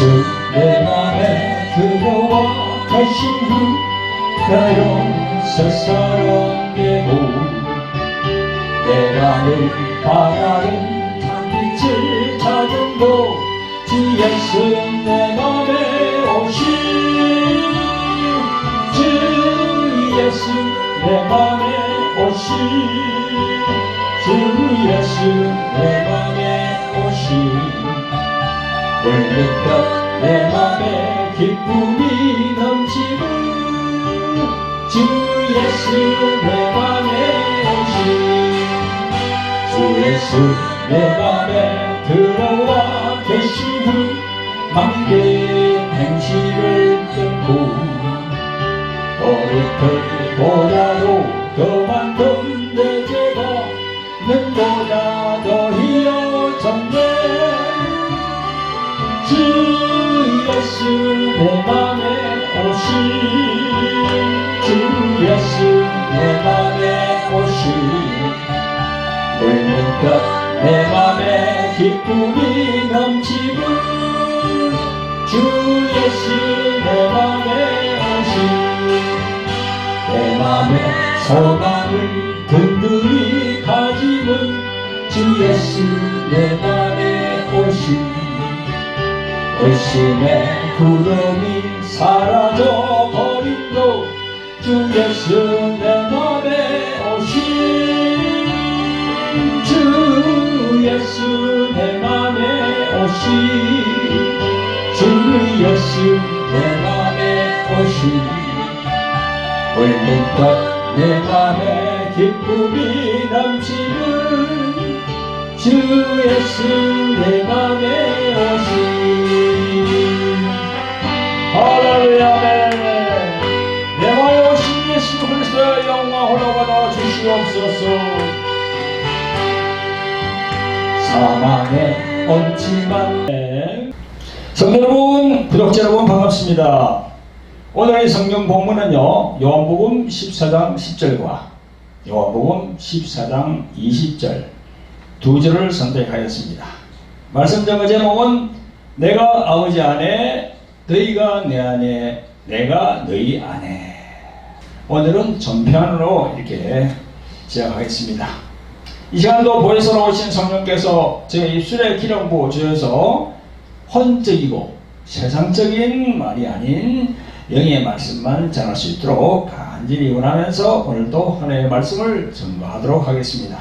예수 내 맘에 들어와 가신 후 나로 세상을 깨고 내가 늘 바라는 단빛을 찾은도 주 예수 내 맘에 오신 주 예수 내 맘에 오신 주 예수 내 맘에 오신 물밀듯 내 맘에 기쁨이 넘치는 주 예수 내 맘에 오신 주 예수 내 맘에 들어와 계신 후 만개의 행실을 끊고 어리털보다도 더 많던 내 죄가 눈보다 더 희어졌네 주 예수 내 맘에 오신 주 예수 내 맘에 오신 물밀듯 내 맘에 기쁨이 넘치는 주 예수 내 맘에 오신 내 맘에 소망을 든든히 가지는 주 예수 내 맘에 오신 의심의 구름이 사라져 버린도 주 예수 내 맘에 오신 주 예수 내 맘에 오신 주 예수 내 맘에 오신 울민듯 내 맘에 기쁨이 넘치는 주 예수 내 맘에 오신 할렐루야 내 맘에 오신 예수 그리스도의 영광 홀로받아 주시옵소서 사망의 엄침한 성도 여러분 구독자 여러분 반갑습니다. 오늘의 성경 본문은요 요한복음 14장 10절과 요한복음 14장 20절 두 절을 선택하였습니다. 말씀 정의 제목은 내가 아버지 안에 너희가 내 안에 내가 너희 안에. 오늘은 전편으로 이렇게 시작하겠습니다. 이 시간도 보혜사로 오신 성령께서 제 입술에 기름 부어주셔서 혼적이고 세상적인 말이 아닌 영의 말씀만 전할 수 있도록 간절히 원하면서 오늘도 하나님의 말씀을 전가하도록 하겠습니다.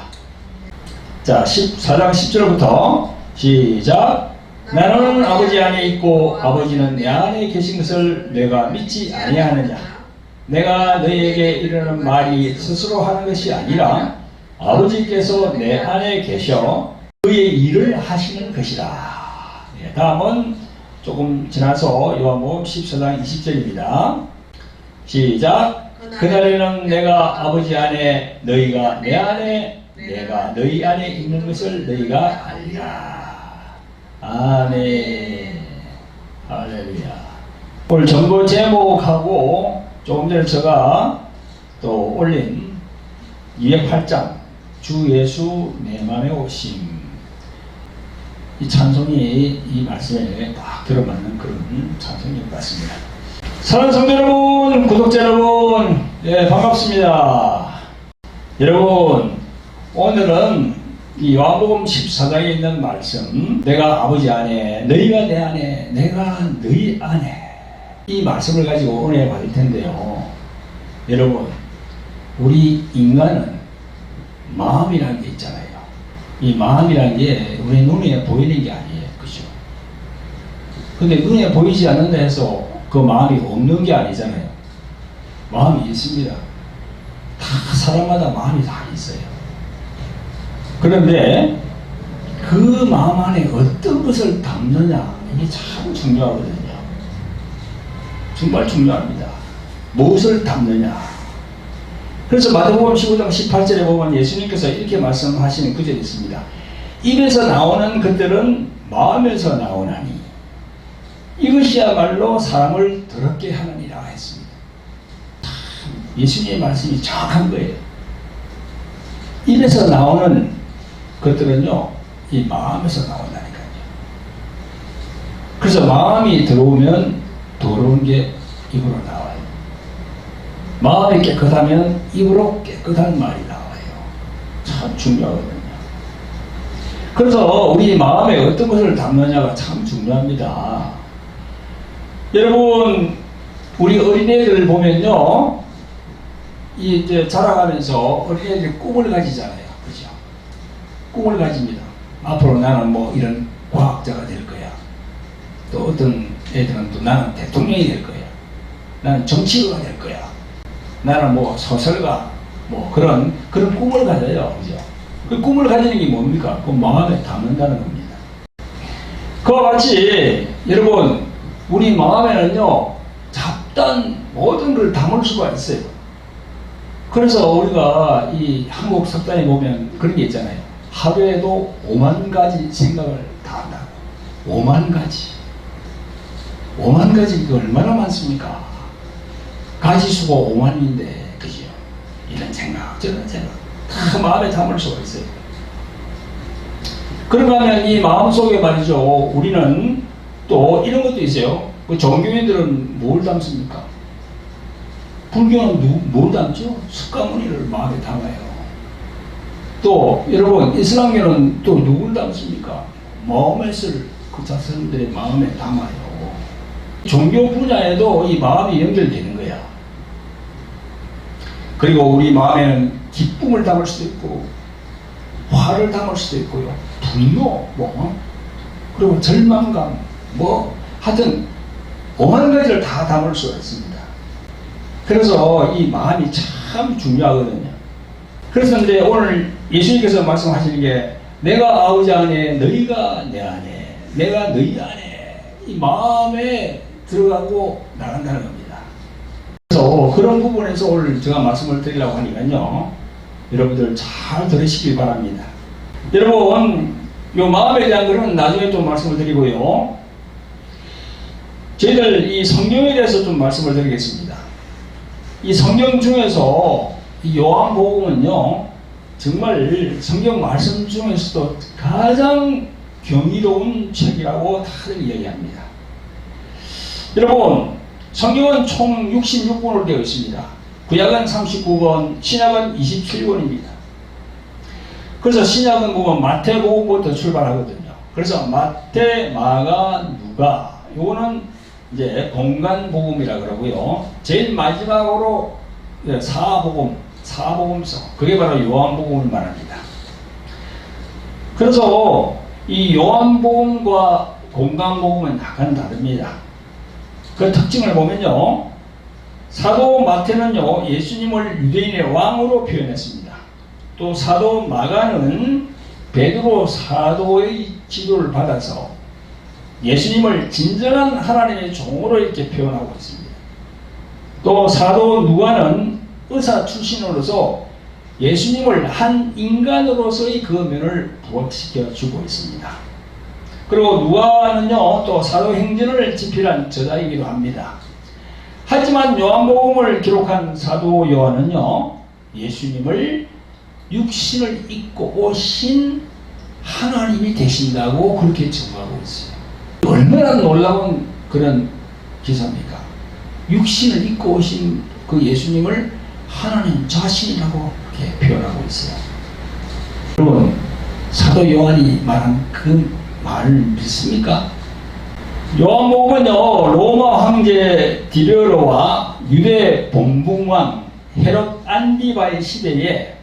자, 14장 10절부터 시작. 나는 아버지 안에 있고 아버지는 내 안에 계신 것을 내가 믿지 아니하느냐. 내가 너희에게 이르는 말이 스스로 하는 것이 아니라 아버지께서 내 안에 계셔 그의 일을 하시는 것이라. 네, 다음은 조금 지나서 요한복음 14장 20절입니다. 시작. 그날에는 내가 아버지 안에 너희가 내 안에 내가 너희 안에 있는 것을 너희가 알리라. 아멘. 할렐루야. 오늘 전부 제목하고 조금 전에 제가 또 올린 208장 주 예수 내 맘에 오심, 이 찬송이 이 말씀에 딱 들어맞는 그런 찬송인 것 같습니다. 사랑하는 성도 여러분, 구독자 여러분, 예, 반갑습니다. 여러분, 오늘은 이 요한복음 14장에 있는 말씀, 내가 아버지 안에 너희가 내 안에 내가 너희 안에, 이 말씀을 가지고 은혜 받을 텐데요. 여러분, 우리 인간은 마음이라는 게 있잖아요. 이 마음이라는 게 우리 눈에 보이는 게 아니에요. 그죠? 근데 눈에 보이지 않는다 해서 그 마음이 없는 게 아니잖아요. 마음이 있습니다. 다 사람마다 마음이 다 있어요. 그런데 그 마음 안에 어떤 것을 담느냐, 이게 참 중요하거든요. 정말 중요합니다. 무엇을 담느냐. 그래서 마태복음 15장 18절에 보면 예수님께서 이렇게 말씀하시는 구절이 있습니다. 입에서 나오는 것들은 마음에서 나오나니 이것이야말로 사람을 더럽게 하느니라 했습니다. 예수님의 말씀이 정확한 거예요. 입에서 나오는 것들은요, 이 마음에서 나온다니까요. 그래서 마음이 들어오면 더러운 게 입으로 나와요. 마음이 깨끗하면 입으로 깨끗한 말이 나와요. 참 중요하거든요. 그래서 우리 마음에 어떤 것을 담느냐가 참 중요합니다. 여러분, 우리 어린애들 보면요, 이제 자라가면서 어린애들이 꿈을 가지잖아요. 그죠? 꿈을 가집니다. 앞으로 나는 뭐 이런 과학자가 될 거야. 또 어떤 애들은 또 나는 대통령이 될 거야. 나는 정치가가 될 거야. 나는 뭐 소설가, 뭐 그런 꿈을 가져요. 그죠? 그 꿈을 가지는 게 뭡니까? 그 마음에 담는다는 겁니다. 그와 같이 여러분, 우리 마음에는요, 잡다한 모든 걸 담을 수가 있어요. 그래서 우리가 이 한국 석단에 보면 그런 게 있잖아요. 하루에도 5만 가지 생각을 다 한다고. 5만 가지. 5만 가지, 이거 얼마나 많습니까? 가지수가 5만인데, 그죠? 이런 생각, 저런 생각, 다 마음에 담을 수가 있어요. 그런가 하면 이 마음 속에 말이죠, 우리는 또 이런 것도 있어요. 그 종교인들은 뭘 담습니까? 불교는 뭘 담죠? 석가모니를 마음에 담아요. 또 여러분, 이슬람교는 또 누굴 담습니까? 마호멧을 그 자신들의 마음에 담아요. 종교 분야에도 이 마음이 연결되는 거야. 그리고 우리 마음에는 기쁨을 담을 수도 있고, 화를 담을 수도 있고요, 분노, 그리고 절망감, 하여튼 5만 가지를 다 담을 수가 있습니다. 그래서 이 마음이 참 중요하거든요. 그래서 이제 오늘 예수님께서 말씀하시는 게, 내가 아버지 안에, 너희가 내 안에, 내가 너희 안에, 이 마음에 들어가고 나간다는 겁니다. 그래서 그런 부분에서 오늘 제가 말씀을 드리려고 하니까요, 여러분들 잘 들으시길 바랍니다. 여러분, 이 마음에 대한 것은 나중에 좀 말씀을 드리고요, 저희들 이 성경에 대해서 좀 말씀을 드리겠습니다. 이 성경 중에서 이 요한복음은요, 정말 성경 말씀 중에서도 가장 경이로운 책이라고 다들 이야기합니다. 여러분, 성경은 총 66권으로 되어 있습니다. 구약은 39권, 신약은 27권입니다. 그래서 신약은 보면 마태복음부터 출발하거든요. 그래서 마태, 마가, 누가, 요거는 이제 공간복음이라 그러고요. 제일 마지막으로 사복음서, 그게 바로 요한복음을 말합니다. 그래서 이 요한복음과 공간복음은 약간 다릅니다. 그 특징을 보면요, 사도 마태는요, 예수님을 유대인의 왕으로 표현했습니다. 또 사도 마가는 베드로 사도의 지도를 받아서 예수님을 진정한 하나님의 종으로 이렇게 표현하고 있습니다. 또 사도 누가는 의사 출신으로서 예수님을 한 인간으로서의 그 면을 부각시켜 주고 있습니다. 그리고 누가는요, 또 사도행전을 집필한 저자이기도 합니다. 하지만 요한복음을 기록한 사도 요한은요, 예수님을 육신을 입고 오신 하나님이 되신다고 그렇게 증거하고 있어요. 얼마나 놀라운 그런 기사입니까? 육신을 입고 오신 그 예수님을 하나님 자신이라고 그렇게 표현하고 있어요. 여러분, 사도 요한이 말한 그 말을 믿습니까? 요한복음은요, 로마 황제 디베로와 유대 봉bun왕 헤롯 안디바의 시대에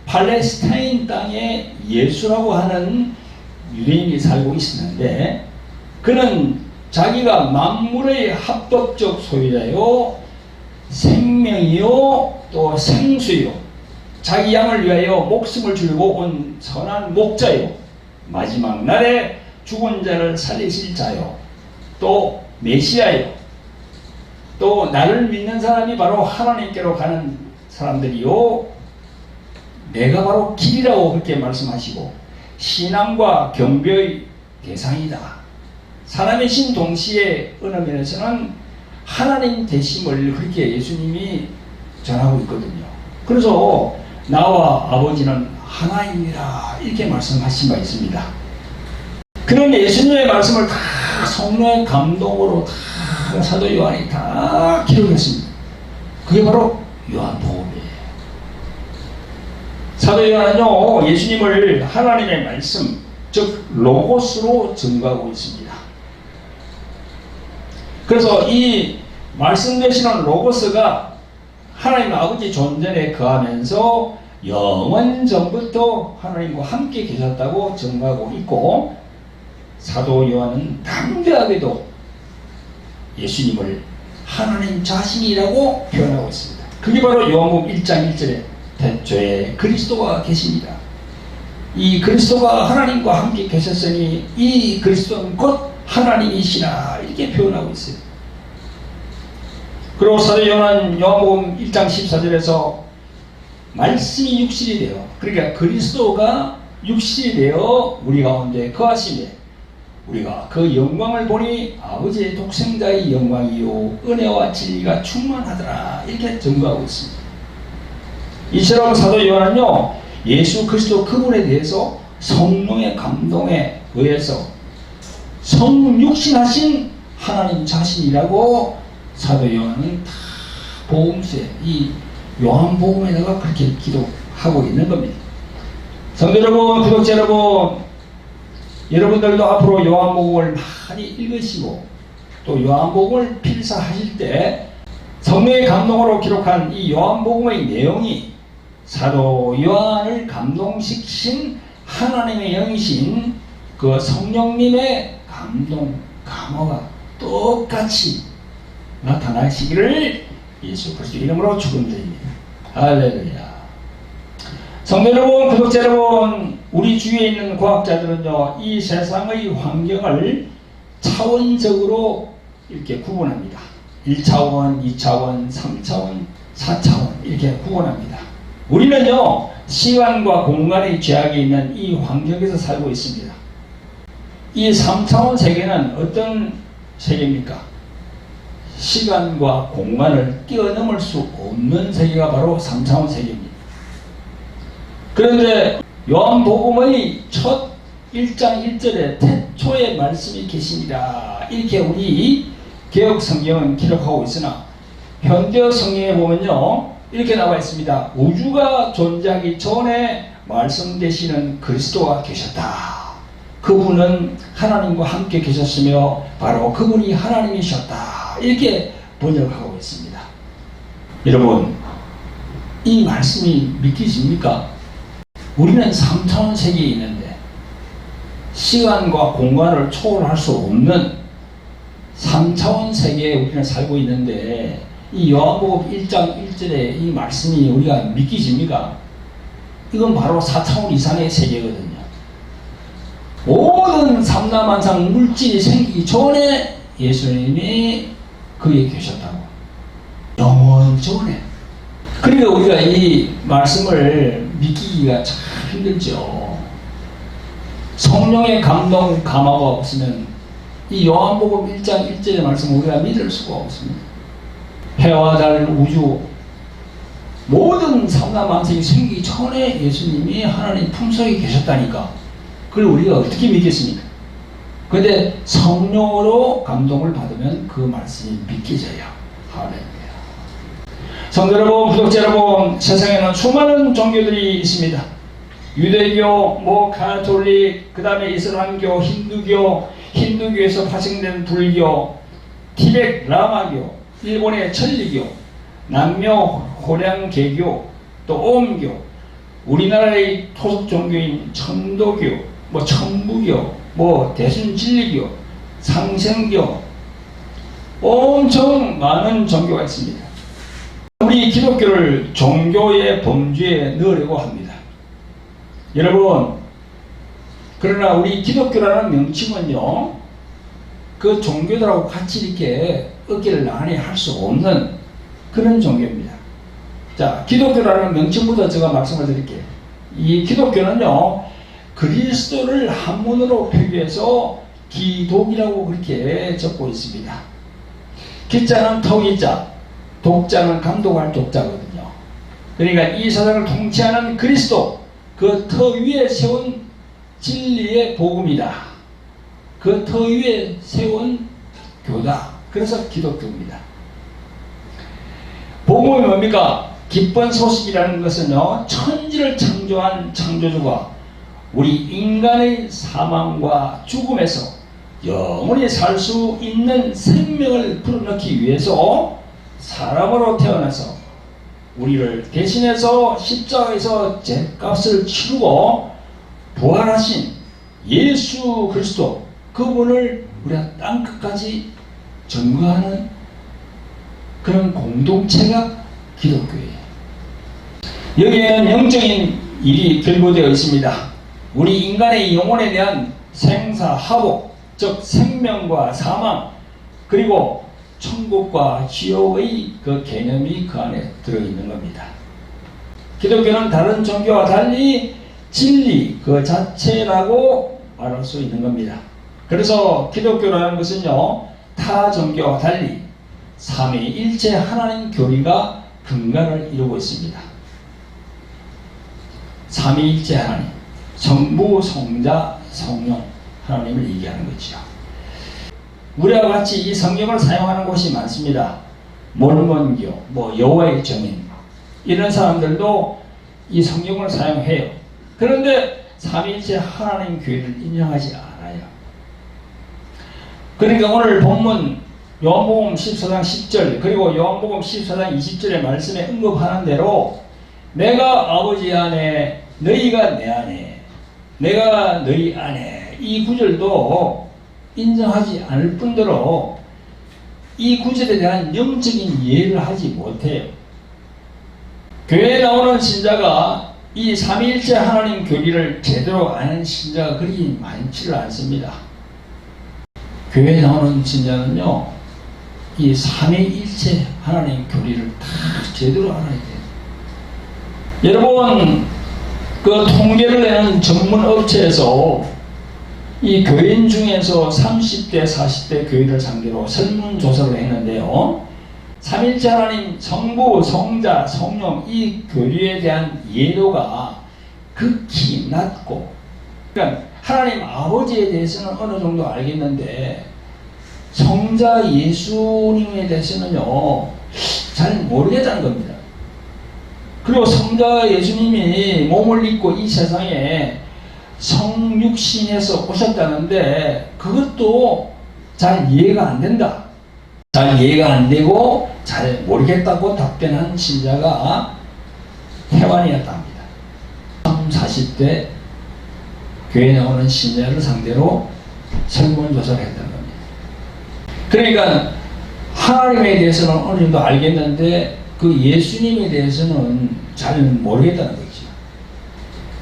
팔레스타인 땅에 예수라고 하는 유대인이 살고 있었는데, 그는 자기가 만물의 합법적 소유자요, 생명이요, 또 생수요, 자기 양을 위하여 목숨을 줄이고 온 선한 목자요, 마지막 날에 죽은 자를 살리실 자요, 또 메시아요, 또 나를 믿는 사람이 바로 하나님께로 가는 사람들이요, 내가 바로 길이라고 그렇게 말씀하시고 신앙과 경배의 대상이다. 사람의 신 동시에 어느 면에서는 하나님 되심을 그렇게 예수님이 전하고 있거든요. 그래서 나와 아버지는 하나입니다, 이렇게 말씀하신 바 있습니다. 그런 예수님의 말씀을 다 성령의 감동으로 다 사도 요한이 다 기록했습니다. 그게 바로 요한복음이에요. 사도 요한은요, 예수님을 하나님의 말씀, 즉 로고스로 증거하고 있습니다. 그래서 이 말씀 되시는 로고스가 하나님 아버지 존전에 거하면서 영원 전부터 하나님과 함께 계셨다고 증거하고 있고, 사도 요한은 담대하게도 예수님을 하나님 자신이라고 표현하고 있습니다. 그게 바로 요한복음 1장 1절에 태초에 그리스도가 계십니다. 이 그리스도가 하나님과 함께 계셨으니 이 그리스도는 곧 하나님이시라, 이렇게 표현하고 있어요. 그리고 사도 요한은 요한복음 1장 14절에서 말씀이 육신이 되어, 그러니까 그리스도가 육신이 되어 우리 가운데 거하시며 우리가 그 영광을 보니 아버지의 독생자의 영광이요 은혜와 진리가 충만하더라, 이렇게 증거하고 있습니다. 이처럼 사도 요한은요, 예수 그리스도 그분에 대해서 성령의 감동에 의해서 성육신하신 하나님 자신이라고 사도 요한은 다 복음서에, 이 요한복음에다가 그렇게 기록하고 있는 겁니다. 성도 여러분, 구독자 여러분, 여러분들도 앞으로 요한복음을 많이 읽으시고 또 요한복음을 필사하실 때 성령의 감동으로 기록한 이 요한복음의 내용이 사도 요한을 감동시킨 하나님의 영이신 그 성령님의 감동, 감화가 똑같이 나타나시기를 예수 그리스도 이름으로 축원드립니다. 할렐루야. 성도 여러분, 구독자 여러분, 우리 주위에 있는 과학자들은요, 이 세상의 환경을 차원적으로 이렇게 구분합니다. 1차원, 2차원, 3차원, 4차원 이렇게 구분합니다. 우리는요, 시간과 공간의 제약이 있는 이 환경에서 살고 있습니다. 이 3차원 세계는 어떤 세계입니까? 시간과 공간을 뛰어넘을 수 없는 세계가 바로 3차원 세계입니다. 그런데 요한복음의 첫 1장 1절에 태초에 말씀이 계시니라, 이렇게 우리 개역 성경은 기록하고 있으나 현대어 성경에 보면요, 이렇게 나와 있습니다. 우주가 존재하기 전에 말씀되시는 그리스도가 계셨다. 그분은 하나님과 함께 계셨으며 바로 그분이 하나님이셨다, 이렇게 번역하고 있습니다. 여러분, 이 말씀이 믿기십니까? 우리는 3차원 세계에 있는데 시간과 공간을 초월할 수 없는 3차원 세계에 우리는 살고 있는데, 이 요한복음 1장 1절에 이 말씀이 우리가 믿기십니까? 이건 바로 4차원 이상의 세계거든요. 모든 삼라만상 물질이 생기기 전에 예수님이 거기에 계셨다고. 영원 전에. 그러니까 우리가 이 말씀을 믿기기가 참 힘들죠. 성령의 감동, 감화가 없으면 이 요한복음 1장 1절의 말씀을 우리가 믿을 수가 없습니다. 해와 달, 우주, 모든 삼라만상이 생기기 전에 예수님이 하나님 품속에 계셨다니까. 그걸 우리가 어떻게 믿겠습니까? 그런데 성령으로 감동을 받으면 그 말씀이 믿겨져요. 할렐루야. 성도 여러분, 구독자 여러분, 세상에는 수많은 종교들이 있습니다. 유대교, 가톨릭, 그 다음에 이슬람교, 힌두교, 힌두교에서 파생된 불교, 티베트 라마교, 일본의 천리교, 남묘 호량개교, 또 오음교, 우리나라의 토속 종교인 천도교, 천부교, 대순진리교, 상생교, 엄청 많은 종교가 있습니다. 우리 기독교를 종교의 범주에 넣으려고 합니다. 여러분, 그러나 우리 기독교라는 명칭은요, 그 종교들하고 같이 이렇게 어깨를 나란히 할 수 없는 그런 종교입니다. 자, 기독교라는 명칭부터 제가 말씀을 드릴게요. 이 기독교는요, 그리스도를 한문으로 표기해서 기독이라고 그렇게 적고 있습니다. 기자는 터기자, 독자는 감독할 독자거든요. 그러니까 이 세상을 통치하는 그리스도, 그 터 위에 세운 진리의 복음이다. 그 터 위에 세운 교다. 그래서 기독교입니다. 복음이 뭡니까? 기쁜 소식이라는 것은요, 천지를 창조한 창조주가 우리 인간의 사망과 죽음에서 영원히 살 수 있는 생명을 불어넣기 위해서 사람으로 태어나서 우리를 대신해서 십자가에서 죄값을 치르고 부활하신 예수 그리스도, 그분을 우리가 땅끝까지 증거하는 그런 공동체가 기독교예요. 여기에는 영적인 일이 결부되어 있습니다. 우리 인간의 영혼에 대한 생사하복, 즉 생명과 사망, 그리고 천국과 지옥의 그 개념이 그 안에 들어있는 겁니다. 기독교는 다른 종교와 달리 진리 그 자체라고 말할 수 있는 겁니다. 그래서 기독교라는 것은요, 타 종교와 달리 삼위일체 하나님 교리가 근간을 이루고 있습니다. 삼위일체 하나님, 성부, 성자, 성령 하나님을 얘기하는 거죠. 우리와 같이 이 성경을 사용하는 곳이 많습니다. 몰몬교, 여호와의 증인, 이런 사람들도 이 성경을 사용해요. 그런데 삼위일체 하나님 교회를 인정하지 않아요. 그러니까 오늘 본문 요한복음 14장 10절 그리고 요한복음 14장 20절의 말씀에 언급하는 대로 내가 아버지 안에 너희가 내 안에 내가 너희 안에, 이 구절도 인정하지 않을 뿐더러 이 구절에 대한 영적인 이해를 하지 못해요. 교회에 나오는 신자가 이 삼위일체 하나님 교리를 제대로 아는 신자가 그리 많지를 않습니다. 교회에 나오는 신자는요, 이 삼위일체 하나님 교리를 다 제대로 알아야 돼요. 여러분, 그 통계를 내는 전문 업체에서 이 교인 중에서 30대, 40대 교인을 상대로 설문조사를 했는데요, 삼위일체 하나님 성부, 성자, 성령 이 교리에 대한 이해도가 극히 낮고, 그러니까 하나님 아버지에 대해서는 어느 정도 알겠는데 성자 예수님에 대해서는요 잘 모르겠다는 겁니다. 그리고 성자 예수님이 몸을 입고 이 세상에 성육신에서 오셨다는데 그것도 잘 이해가 안 된다. 잘 이해가 안 되고 잘 모르겠다고 답변한 신자가 태완이었답니다. 30, 40대 교회에 나오는 신자를 상대로 설문조사를 했다는 겁니다. 그러니까 하나님에 대해서는 어느 정도 알겠는데 그 예수님에 대해서는 잘 모르겠다는 거죠.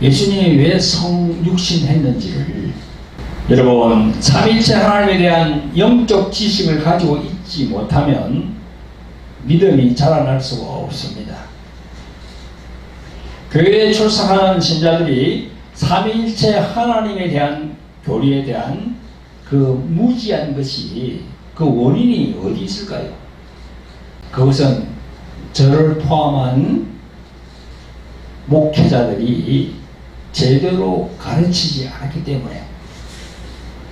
예수님이 왜 성육신 했는지를. 여러분, 삼위일체 하나님에 대한 영적 지식을 가지고 있지 못하면 믿음이 자라날 수가 없습니다. 교회에 출석하는 신자들이 삼위일체 하나님에 대한 교리에 대한 그 무지한 것이, 그 원인이 어디 있을까요? 그것은 저를 포함한 목회자들이 제대로 가르치지 않았기 때문에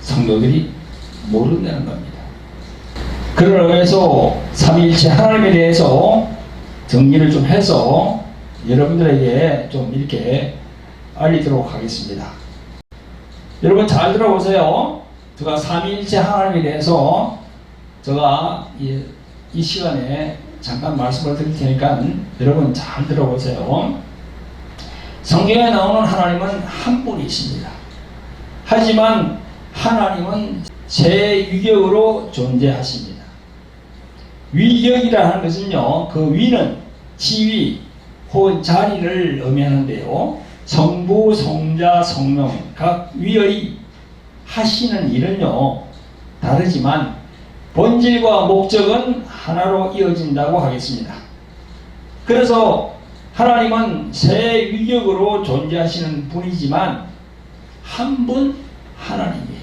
성도들이 모른다는 겁니다. 그런 의미에서 삼위일체 하나님에 대해서 정리를 좀 해서 여러분들에게 좀 이렇게 알리도록 하겠습니다. 여러분 잘 들어보세요. 제가 삼위일체 하나님에 대해서 제가 이 시간에 잠깐 말씀을 드릴 테니까 여러분 잘 들어보세요. 성경에 나오는 하나님은 한 분이십니다. 하지만 하나님은 세 위격으로 존재하십니다. 위격이라 하는 것은요, 그 위는 지위 혹은 자리를 의미하는데요, 성부, 성자, 성령 각 위의 하시는 일은요 다르지만 본질과 목적은 하나로 이어진다고 하겠습니다. 그래서 하나님은 세 위격으로 존재하시는 분이지만 한 분 하나님이에요.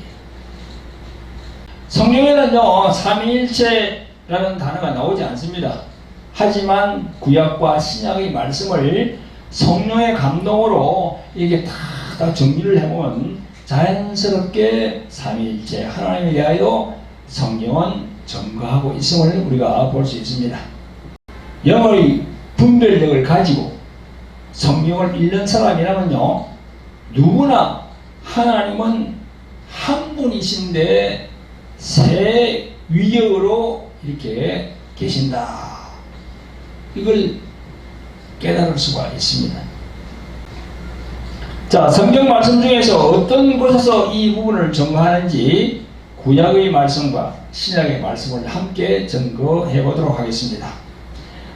성경에는요 삼위일체라는 단어가 나오지 않습니다. 하지만 구약과 신약의 말씀을 성령의 감동으로 이게 다 정리를 해보면 자연스럽게 삼위일체 하나님에 대하여 성경은 증거하고 있음을 우리가 볼 수 있습니다. 영의 분별력을 가지고 성경을 읽는 사람이라면요, 누구나 하나님은 한 분이신데 세 위격으로 이렇게 계신다, 이걸 깨달을 수가 있습니다. 자, 성경 말씀 중에서 어떤 곳에서 이 부분을 증거하는지 구약의 말씀과 신약의 말씀을 함께 증거해 보도록 하겠습니다.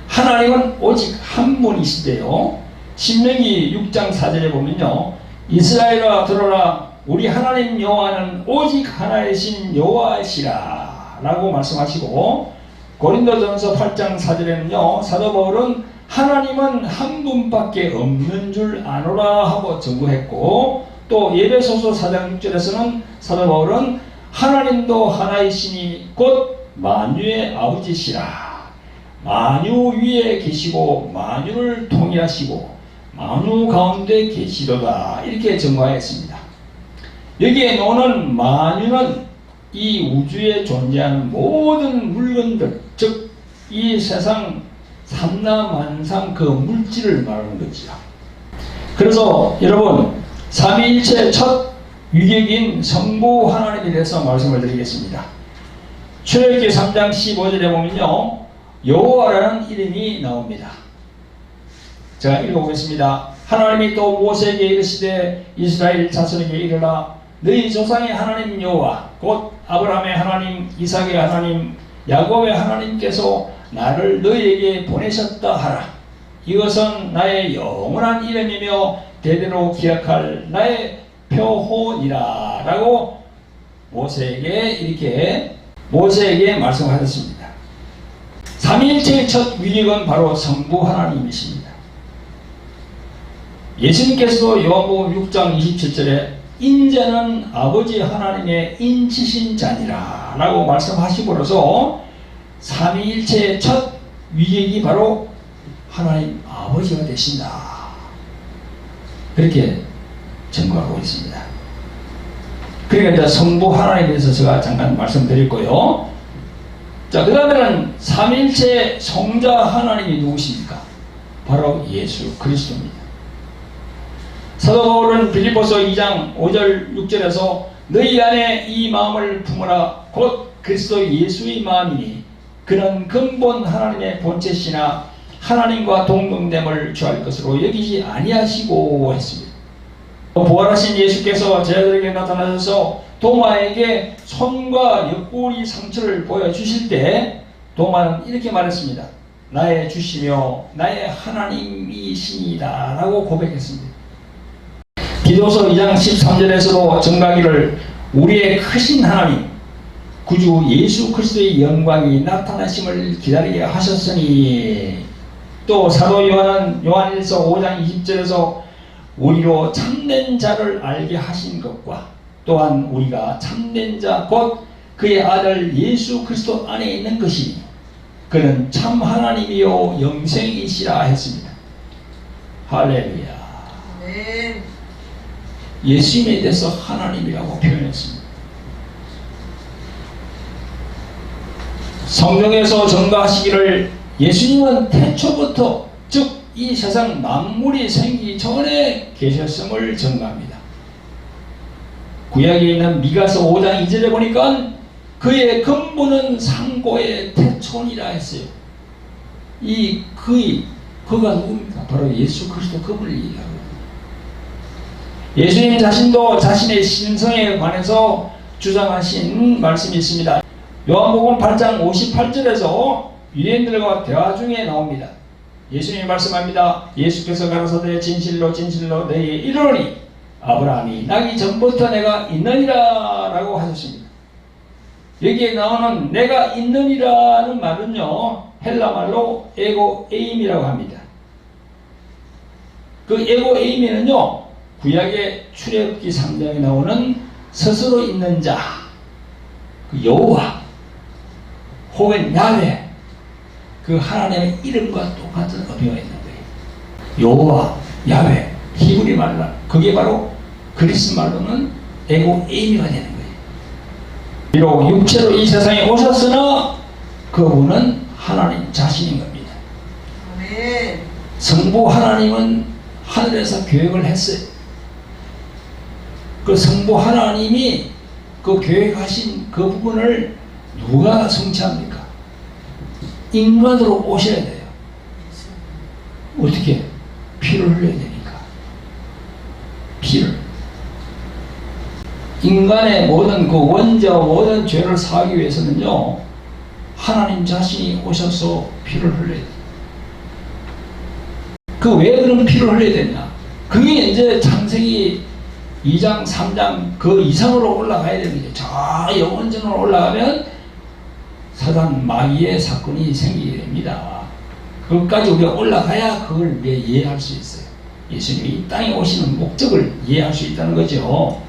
하나님은 오직 한 분이신데요, 신명기 6장 4절에 보면요, 이스라엘아 들어라, 우리 하나님 여호와는 오직 하나이신 여호와시라 라고 말씀하시고, 고린도전서 8장 4절에는요, 사도 바울은 하나님은 한 분밖에 없는 줄 아노라 하고 증거했고, 또 에베소서 4장 6절에서는 사도 바울은 하나님도 하나이시니 곧 만유의 아버지시라, 만유 위에 계시고 만유를 통일하시고 만유 가운데 계시도다, 이렇게 증거하였습니다. 여기에 나오는 만유는 이 우주에 존재하는 모든 물건들, 즉 이 세상 삼라만상 그 물질을 말하는 거지요. 그래서 여러분, 삼위일체 첫 위격인 성부 하나님에 대해서 말씀을 드리겠습니다. 출애굽기 3장 15절에 보면요, 여호와라는 이름이 나옵니다. 제가 읽어보겠습니다. 하나님이 또 모세에게 이르시되 이스라엘 자손에게 이르라, 너희 조상의 하나님 여호와 곧 아브라함의 하나님, 이삭의 하나님, 야곱의 하나님께서 나를 너희에게 보내셨다 하라. 이것은 나의 영원한 이름이며 대대로 기억할 나의 표호니라 라고 모세에게 말씀하셨습니다. 삼위일체의 첫 위격은 바로 성부 하나님이십니다. 예수님께서도 요한복음 6장 27절에 인자는 아버지 하나님의 인치신 자니라 라고 말씀하시고로서 삼위일체의 첫 위격이 바로 하나님 아버지가 되신다, 그렇게 증거하고 있습니다. 그러니까 이제 성부 하나님에 대해서 제가 잠깐 말씀드릴 거예요. 자, 그 다음에는 삼위일체 성자 하나님이 누구십니까? 바로 예수 그리스도입니다. 사도 바울은 빌립보서 2장 5절 6절에서 너희 안에 이 마음을 품으라, 곧 그리스도 예수의 마음이니 그는 근본 하나님의 본체시나 하나님과 동등됨을 취할 것으로 여기지 아니하시고 했습니다. 부활하신 예수께서 제자들에게 나타나셔서 도마에게 손과 옆구리 상처를 보여주실 때 도마는 이렇게 말했습니다. 나의 주시며 나의 하나님이시니라 라고 고백했습니다. 디도서 2장 13절에서도 증가하기를 우리의 크신 하나님 구주 예수 그리스도의 영광이 나타나심을 기다리게 하셨으니, 또 사도 요한은 요한일서 5장 20절에서 우리로 참된 자를 알게 하신 것과 또한 우리가 참된 자 곧 그의 아들 예수 그리스도 안에 있는 것이니 그는 참 하나님이요 영생이시라 했습니다. 할렐루야. 네. 예수님에 대해서 하나님이라고 표현했습니다. 성경에서 증거하시기를 예수님은 태초부터, 즉 이 세상 만물이 생기기 전에 계셨음을 증거합니다. 구약에 있는 미가서 5장 2절에 보니까 그의 근본은 상고의 태초니라 했어요. 이 그가 누굽니까? 바로 예수 그리스도, 그분을 얘기하고, 예수님 자신도 자신의 신성에 관해서 주장하신 말씀이 있습니다. 요한복음 8장 58절에서 유대인들과 대화 중에 나옵니다. 예수님이 말씀합니다. 예수께서 가라사대 진실로 진실로 너희에게 이르노니 아브라함이 나기 전부터 내가 있느니라 라고 하셨습니다. 여기에 나오는 내가 있느니라는 말은요, 헬라말로 에고 에임이라고 합니다. 그 에고 에임에는요, 구약의 출애굽기 3장에 나오는 스스로 있는 자, 그 여호와 혹은 야훼, 그 하나님의 이름과 똑같은 의미가 있는 거예요. 여호와, 야훼, 히브리 말로 그게 바로 그리스 말로는 에고 에이미가 되는 거예요. 비록 육체로 이 세상에 오셨으나 그분은 하나님 자신인 겁니다. 아멘. 성부 하나님은 하늘에서 계획을 했어요. 그 성부 하나님이 그 계획하신 그 부분을 누가 성취합니까? 인간으로 오셔야 돼요. 어떻게? 피를 흘려야 되니까. 피를. 인간의 모든 그 원죄와 모든 죄를 사하기 위해서는요, 하나님 자신이 오셔서 피를 흘려야 돼요. 그 왜 그런 피를 흘려야 되냐? 그게 이제 창세기 2장, 3장 그 이상으로 올라가야 되는 거죠. 저 영원전으로 올라가면 사단 마귀의 사건이 생기게 됩니다. 그것까지 우리가 올라가야 그걸 이해할 수 있어요. 예수님이 이 땅에 오시는 목적을 이해할 수 있다는 거죠.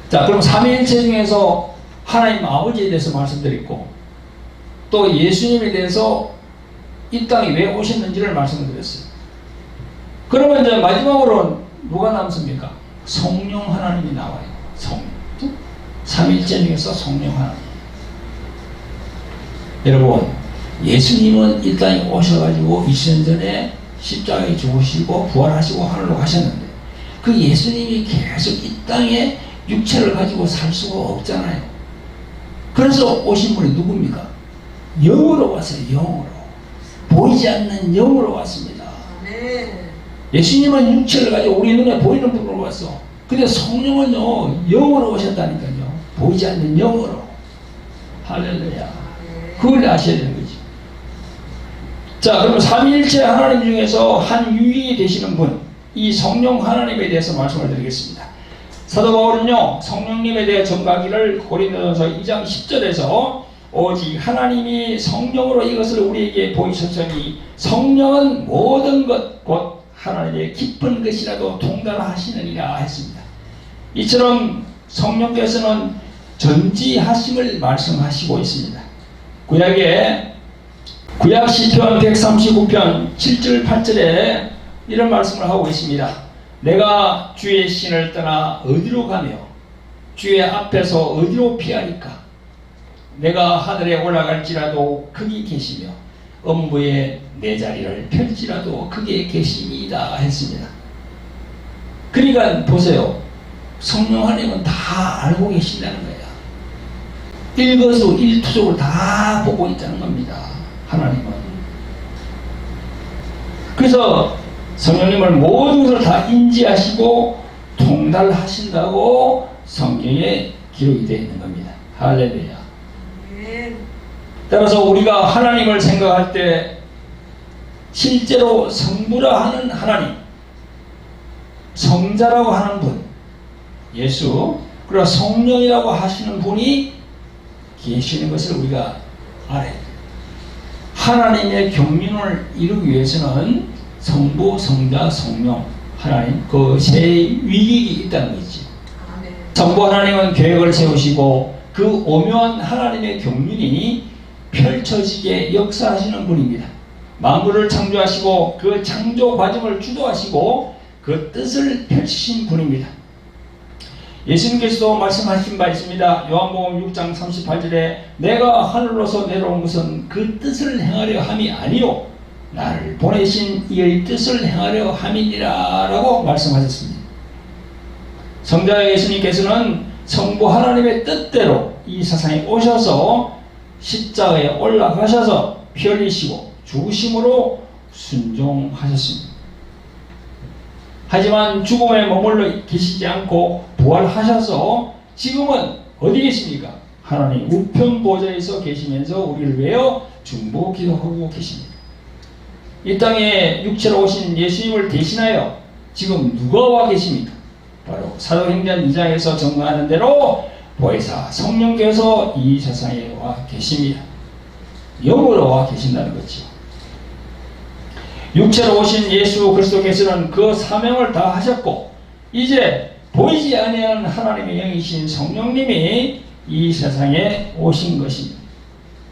자, 그럼 삼위일체 중에서 하나님 아버지에 대해서 말씀드렸고, 또 예수님에 대해서 이 땅에 왜 오셨는지를 말씀드렸어요. 그러면 이제 마지막으로 누가 남습니까? 성령 하나님이 나와요. 성령. 삼위일체 중에서 성령 하나님. 여러분, 예수님은 이 땅에 오셔가지고 2000년 전에 십자가에 죽으시고 부활하시고 하늘로 가셨는데, 그 예수님이 계속 이 땅에 육체를 가지고 살 수가 없잖아요. 그래서 오신 분이 누굽니까? 영으로 왔어요. 영으로. 보이지 않는 영으로 왔습니다. 아멘. 예수님은 육체를 가지고 우리 눈에 보이는 분으로 왔어. 근데 성령은요, 영으로 오셨다니까요. 보이지 않는 영으로. 할렐루야. 그걸 아셔야 되는 거지. 자, 그러면 삼위일체 하나님 중에서 한 유일이 되시는 분, 이 성령 하나님에 대해서 말씀을 드리겠습니다. 사도 바울은요, 성령님에 대해 전가기를 고린도전서 2장 10절에서 오직 하나님이 성령으로 이것을 우리에게 보이셨으니 성령은 모든 것 곧 하나님의 깊은 것이라도 통달하시느니라 했습니다. 이처럼 성령께서는 전지하심을 말씀하시고 있습니다. 구약 시편 139편 7절 8절에 이런 말씀을 하고 있습니다. 내가 주의 신을 떠나 어디로 가며 주의 앞에서 어디로 피하리까? 내가 하늘에 올라갈지라도 거기 계시며 음부에 내 자리를 펼지라도 거기에 계시니이다 했습니다. 그러니까 보세요. 성령 하나님은 다 알고 계신다는 거예요. 일거수일투족을 다 보고 있다는 겁니다. 하나님은. 그래서 성령님을 모든 것을 다 인지하시고 통달하신다고 성경에 기록이 되어 있는 겁니다. 할렐루야. 따라서 우리가 하나님을 생각할 때 실제로 성부라 하는 하나님, 성자라고 하는 분, 예수, 그리고 성령이라고 하시는 분이 계시는 것을 우리가 알아야 돼요. 하나님의 경륜을 이루기 위해서는 성부, 성자, 성령, 하나님 그 세 위격이 있다는 거지. 성부 하나님은 계획을 세우시고 그 오묘한 하나님의 경륜이 펼쳐지게 역사하시는 분입니다. 만물을 창조하시고 그 창조 과정을 주도하시고 그 뜻을 펼치신 분입니다. 예수님께서도 말씀하신 바 있습니다. 요한복음 6장 38절에 내가 하늘로서 내려온 것은 그 뜻을 행하려 함이 아니요 나를 보내신 이의 뜻을 행하려 함이니라 라고 말씀하셨습니다. 성자 예수님께서는 성부 하나님의 뜻대로 이 세상에 오셔서 십자가에 올라가셔서 피 흘리시고 죽으심으로 순종하셨습니다. 하지만 죽음에 머물러 계시지 않고 부활하셔서 지금은 어디 계십니까? 하나님 우편 보좌에서 계시면서 우리를 위하여 중보 기도하고 계십니다. 이 땅에 육체로 오신 예수님을 대신하여 지금 누가 와 계십니까? 바로 사도행전 2장에서 증거하는 대로 보혜사 성령께서 이 세상에 와 계십니다. 영으로 와 계신다는 거죠. 육체로 오신 예수 그리스도께서는 그 사명을 다 하셨고 이제 보이지 아니하는 하나님의 영이신 성령님이 이 세상에 오신 것입니다.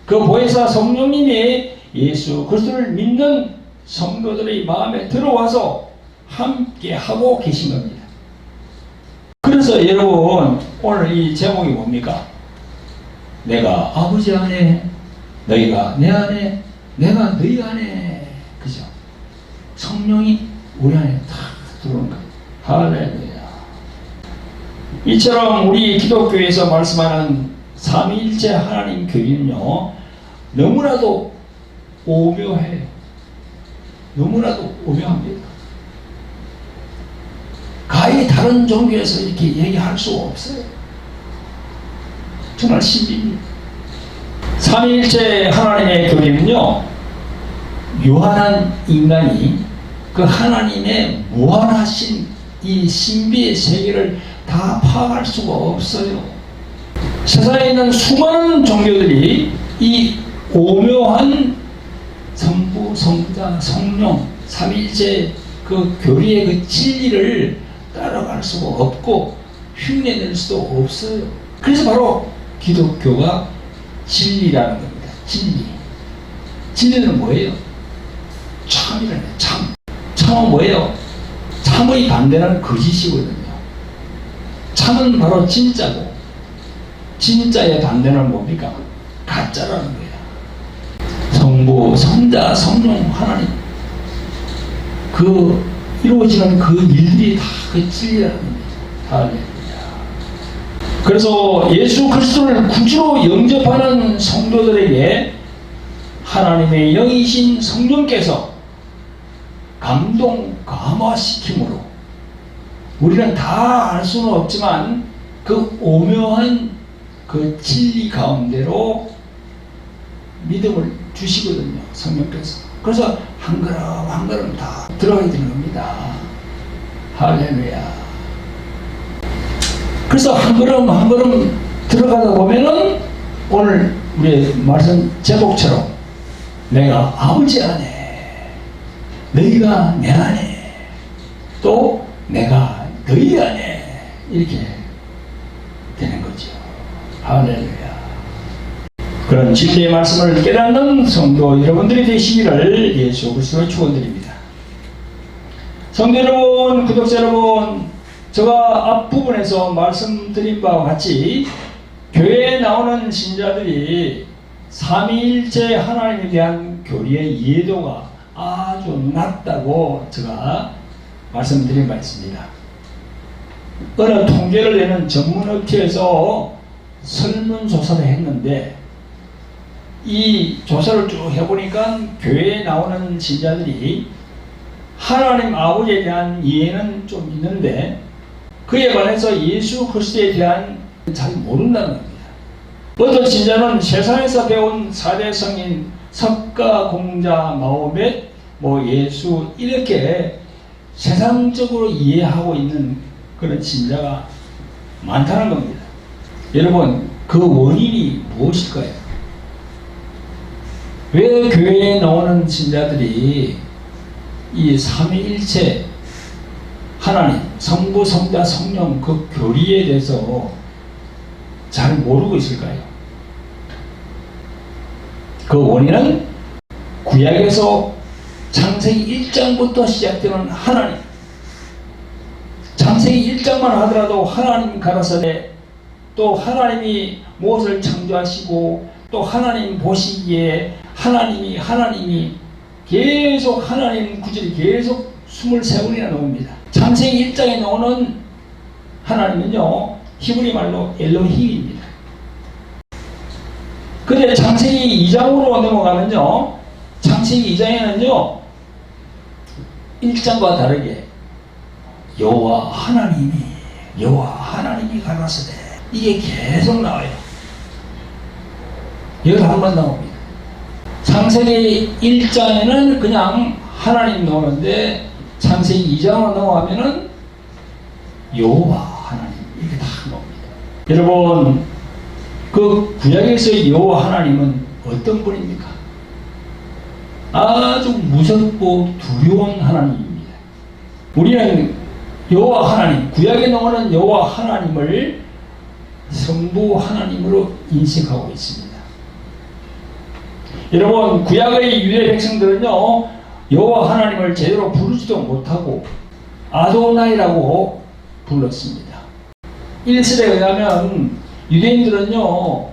그 보혜사 성령님이 예수 그리스도를 믿는 성도들의 마음에 들어와서 함께 하고 계신 겁니다. 그래서 여러분 오늘 이 제목이 뭡니까? 내가 아버지 안에, 너희가 내 안에, 내가 너희 안에. 그죠? 성령이 우리 안에 다 들어오는 거예요. 할렐루야. 이처럼 우리 기독교에서 말씀하는 삼위일체 하나님 교리는요, 너무나도 오묘해요. 너무나도 오묘합니다. 가히 다른 종교에서 이렇게 얘기할 수가 없어요. 정말 신비입니다. 삼위일체 하나님의 교리는요, 유한한 인간이 그 하나님의 무한하신 이 신비의 세계를 다 파악할 수가 없어요. 세상에 있는 수많은 종교들이 이 오묘한 성부, 성자, 성령, 삼위일체 그 교리의 그 진리를 따라갈 수가 없고 흉내낼 수도 없어요. 그래서 바로 기독교가 진리라는 겁니다. 진리. 진리는 뭐예요? 참이라는 거예요. 참. 참은 뭐예요? 참의 반대는 거짓이거든요. 참은 바로 진짜고, 진짜의 반대는 뭡니까? 가짜라는 거예요. 성부, 성자, 성령, 하나님. 그 이루어지는 그 일들이 다 그 진리라는 겁니다. 할렐루야. 그래서 예수 그리스도를 구주로 영접하는 성도들에게 하나님의 영이신 성령께서 감동, 감화시킴으로 우리는 다 알 수는 없지만 그 오묘한 그 진리 가운데로 믿음을 주시거든요. 성령께서. 그래서 한 걸음 한 걸음 다 들어가야 되는 겁니다. 할렐루야. 그래서 한 걸음 한 걸음 들어가다 보면은 오늘 우리의 말씀 제목처럼 내가 아버지 안에, 너희가 내 안에, 또 내가 너희 안에, 이렇게 되는 거죠. 할렐루야. 그런 진리의 말씀을 깨닫는 성도 여러분들이 되시기를 예수 그리스도로 축원드립니다. 성도 여러분, 구독자 여러분, 제가 앞부분에서 말씀드린 바와 같이 교회에 나오는 신자들이 삼위일체 하나님에 대한 교리의 이해도가 아주 낮다고 제가 말씀드린 바 있습니다. 어느 통계를 내는 전문업체에서 설문조사를 했는데 이 조사를 쭉 해보니까 교회에 나오는 신자들이 하나님 아버지에 대한 이해는 좀 있는데 그에 반해서 예수 그리스도에 대한 잘 모른다는 겁니다. 어떤 신자는 세상에서 배운 4대 성인 석가, 공자, 마호멧, 예수 이렇게 세상적으로 이해하고 있는 그런 신자가 많다는 겁니다. 여러분, 그 원인이 무엇일까요? 왜 교회에 나오는 신자들이 이 삼위일체 하나님, 성부, 성자, 성령 그 교리에 대해서 잘 모르고 있을까요? 그 원인은 구약에서 창세기 1장부터 시작되는 하나님, 창세기 1장만 하더라도 하나님 가라사대, 또 하나님이 무엇을 창조하시고 또 하나님 보시기에 하나님이 계속 하나님 구절이 계속 23번이나 나옵니다. 창세기 1장에 나오는 하나님은요, 히브리 말로 엘로힘입니다. 그런데 창세기 2장으로 넘어가면요, 창세기 2장에는요 1장과 다르게 여호와 하나님이 가라사대, 이게 계속 나와요. 11번 나옵니다. 창세기 1장에는 그냥 하나님 나오는데 창세기 2장으로 넘어가면은 여호와 하나님 이렇게 다 나옵니다. 여러분, 그 구약에서의 여호와 하나님은 어떤 분입니까? 아주 무섭고 두려운 하나님입니다. 우리는 여호와 하나님, 구약에 나오는 여호와 하나님을 성부 하나님으로 인식하고 있습니다. 여러분, 구약의 유대 백성들은요 여호와 하나님을 제대로 부르지도 못하고 아도나이라고 불렀습니다. 1설에 의하면 유대인들은요,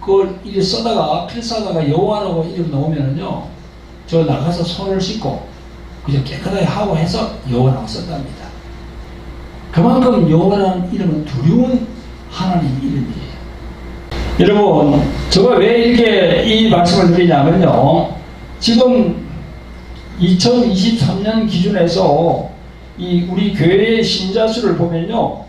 그걸 이렇게 써다가, 필사다가 여호와라고 이름 넣으면은요, 저 나가서 손을 씻고, 그저 깨끗하게 하고 해서 여호와라고 썼답니다. 그만큼 여호와라는 이름은 두려운 하나님 이름이에요. 여러분, 제가 왜 이렇게 이 말씀을 드리냐면요, 지금 2023년 기준에서 이 우리 교회의 신자 수를 보면요,